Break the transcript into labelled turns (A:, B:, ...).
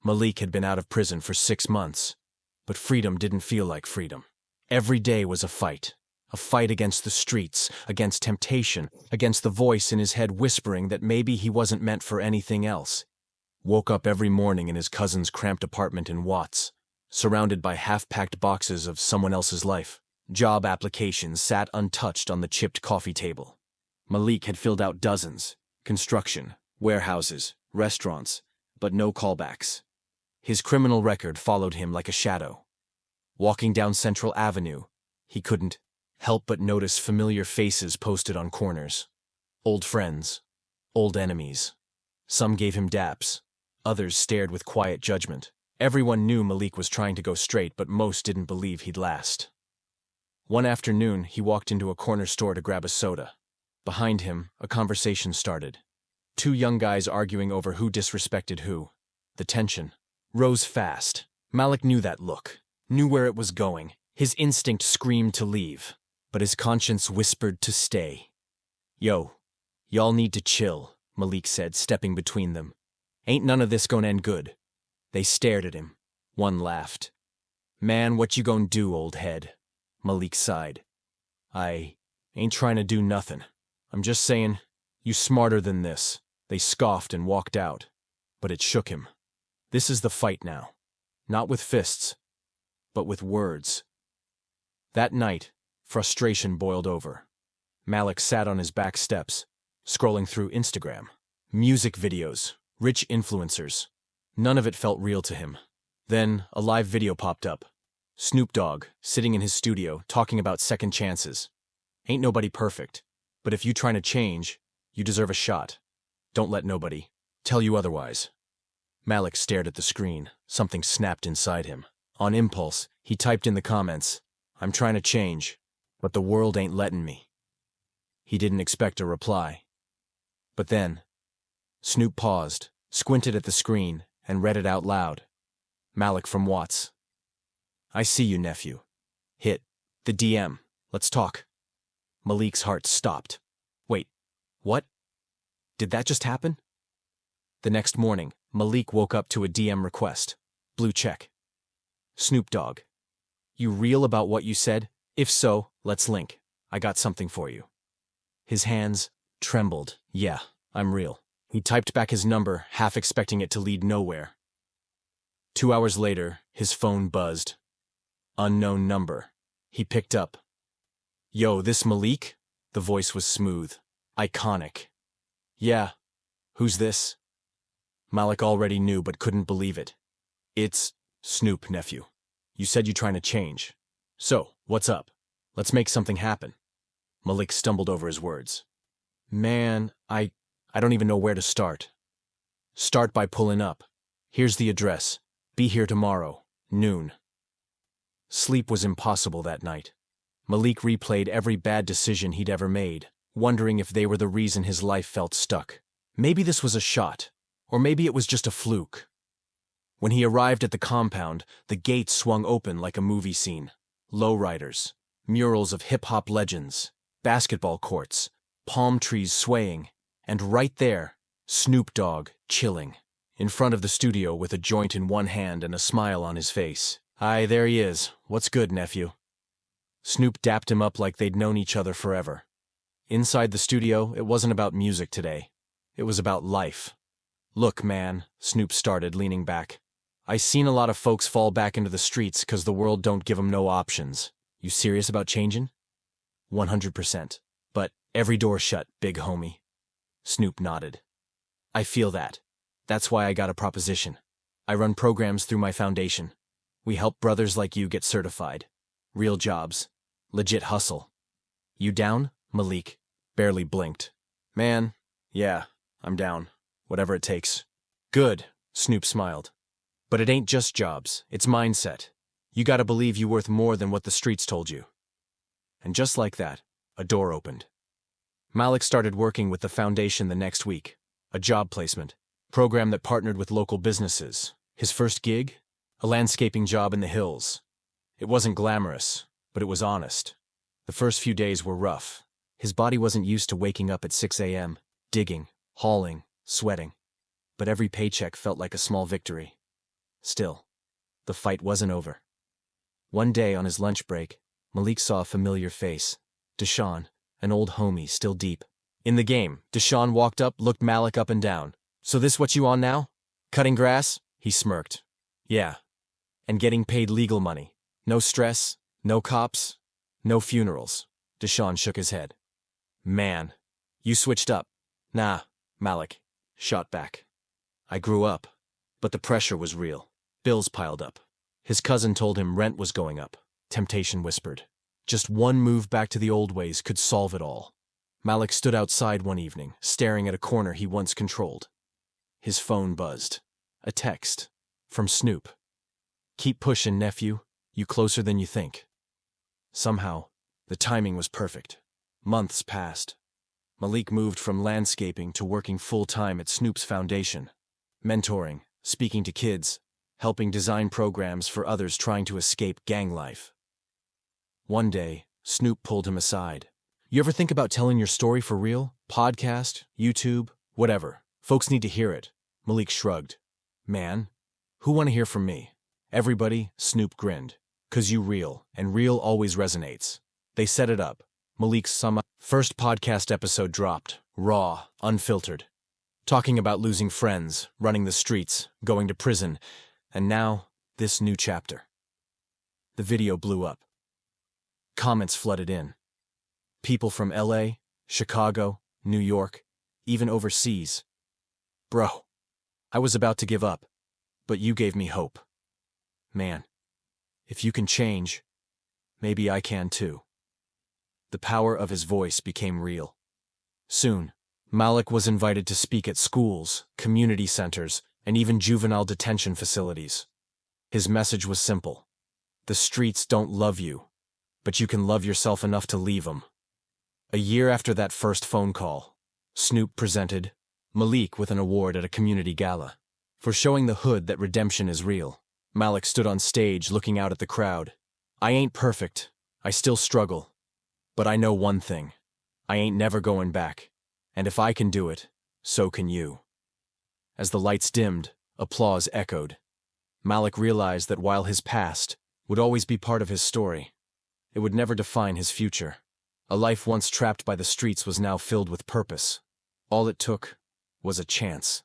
A: Malik had been out of prison for 6 months, but freedom didn't feel like freedom. Every day was a fight against the streets, against temptation, against the voice in his head whispering that maybe he wasn't meant for anything else. Woke up every morning in his cousin's cramped apartment in Watts, surrounded by half-packed boxes of someone else's life. Job applications sat untouched on the chipped coffee table. Malik had filled out dozens: construction, warehouses, restaurants, but no callbacks. His criminal record followed him like a shadow. Walking down Central Avenue, he couldn't help but notice familiar faces posted on corners. Old friends, old enemies. Some gave him daps, others stared with quiet judgment. Everyone knew Malik was trying to go straight, but most didn't believe he'd last. One afternoon, he walked into a corner store to grab a soda. Behind him, a conversation started. 2 young guys arguing over who disrespected who. The tension rose fast. Malik knew that look, knew where it was going. His instinct screamed to leave, but his conscience whispered to stay. "Yo, y'all need to chill," Malik said, stepping between them. "Ain't none of this gonna end good." They stared at him. One laughed. "Man, what you gonna do, old head?" Malik sighed. "I ain't trying to do nothing. I'm just saying, you smarter than this." They scoffed and walked out, but it shook him. This is the fight now. Not with fists, but with words. That night, frustration boiled over. Malik sat on his back steps, scrolling through Instagram. Music videos, rich influencers. None of it felt real to him. Then, a live video popped up. Snoop Dogg, sitting in his studio, talking about second chances. Ain't nobody perfect, but if you trying to change, you deserve a shot. Don't let nobody tell you otherwise. Malik stared at the screen. Something snapped inside him. On impulse, he typed in the comments, "I'm trying to change, but the world ain't letting me." He didn't expect a reply. But then, Snoop paused, squinted at the screen, and read it out loud. Malik from Watts. "I see you, nephew. Hit the DM. Let's talk." Malik's heart stopped. Wait, what? Did that just happen? The next morning, Malik woke up to a DM request. Blue check. Snoop Dogg. "You real about what you said? If so, let's link. I got something for you." His hands trembled. "Yeah, I'm real." He typed back his number, half expecting it to lead nowhere. 2 hours later, his phone buzzed. Unknown number. He picked up. "Yo, this Malik?" The voice was smooth. Iconic. "Yeah. Who's this?" Malik already knew but couldn't believe it. "It's Snoop, nephew. You said you're trying to change. So, what's up? Let's make something happen." Malik stumbled over his words. "Man, I don't even know where to start." "Start by pulling up. Here's the address. Be here tomorrow, noon." Sleep was impossible that night. Malik replayed every bad decision he'd ever made, wondering if they were the reason his life felt stuck. Maybe this was a shot, or maybe it was just a fluke. When he arrived at the compound, the gate swung open like a movie scene. Lowriders, murals of hip-hop legends, basketball courts, palm trees swaying, and right there, Snoop Dogg, chilling, in front of the studio with a joint in one hand and a smile on his face. "Aye, there he is. What's good, nephew?" Snoop dapped him up like they'd known each other forever. Inside the studio, it wasn't about music today. It was about life. "Look, man," Snoop started, leaning back. "I seen a lot of folks fall back into the streets 'cause the world don't give 'em no options. You serious about changing?" 100%. "But every door shut, big homie." Snoop nodded. "I feel that. That's why I got a proposition. I run programs through my foundation. We help brothers like you get certified. Real jobs. Legit hustle. You down?" Malik barely blinked. "Man, yeah, I'm down. Whatever it takes." "Good," Snoop smiled. "But it ain't just jobs. It's mindset. You gotta believe you're worth more than what the streets told you." And just like that, a door opened. Malik started working with the foundation the next week. A job placement program that partnered with local businesses. His first gig? A landscaping job in the hills. It wasn't glamorous, but it was honest. The first few days were rough. His body wasn't used to waking up at 6 a.m., digging, hauling, sweating. But every paycheck felt like a small victory. Still, the fight wasn't over. One day on his lunch break, Malik saw a familiar face. Deshaun, an old homie, still deep in the game. Deshaun walked up, looked Malik up and down. "So this what you on now? Cutting grass?" He smirked. "Yeah. And getting paid legal money. No stress, no cops, no funerals." Deshaun shook his head. "Man, you switched up." "Nah," Malik shot back. "I grew up, but the pressure was real. Bills piled up." His cousin told him rent was going up. Temptation whispered. Just one move back to the old ways could solve it all. Malik stood outside one evening, staring at a corner he once controlled. His phone buzzed. A text from Snoop. "Keep pushing, nephew. You closer than you think." Somehow, the timing was perfect. Months passed. Malik moved from landscaping to working full-time at Snoop's foundation. Mentoring, speaking to kids, helping design programs for others trying to escape gang life. One day, Snoop pulled him aside. "You ever think about telling your story for real? Podcast, YouTube, whatever. Folks need to hear it." Malik shrugged. "Man, who want to hear from me?" "Everybody," Snoop grinned. "'Cause you real, and real always resonates." They set it up. Malik's first podcast episode dropped, raw, unfiltered. Talking about losing friends, running the streets, going to prison, and now, this new chapter. The video blew up. Comments flooded in. People from LA, Chicago, New York, even overseas. "Bro, I was about to give up, but you gave me hope. Man, if you can change, maybe I can too." The power of his voice became real. Soon, Malik was invited to speak at schools, community centers, and even juvenile detention facilities. His message was simple. The streets don't love you, but you can love yourself enough to leave them. A year after that first phone call, Snoop presented Malik with an award at a community gala. For showing the hood that redemption is real. Malik stood on stage looking out at the crowd. "I ain't perfect. I still struggle. But I know one thing. I ain't never going back. And if I can do it, so can you." As the lights dimmed, applause echoed. Malik realized that while his past would always be part of his story, it would never define his future. A life once trapped by the streets was now filled with purpose. All it took was a chance.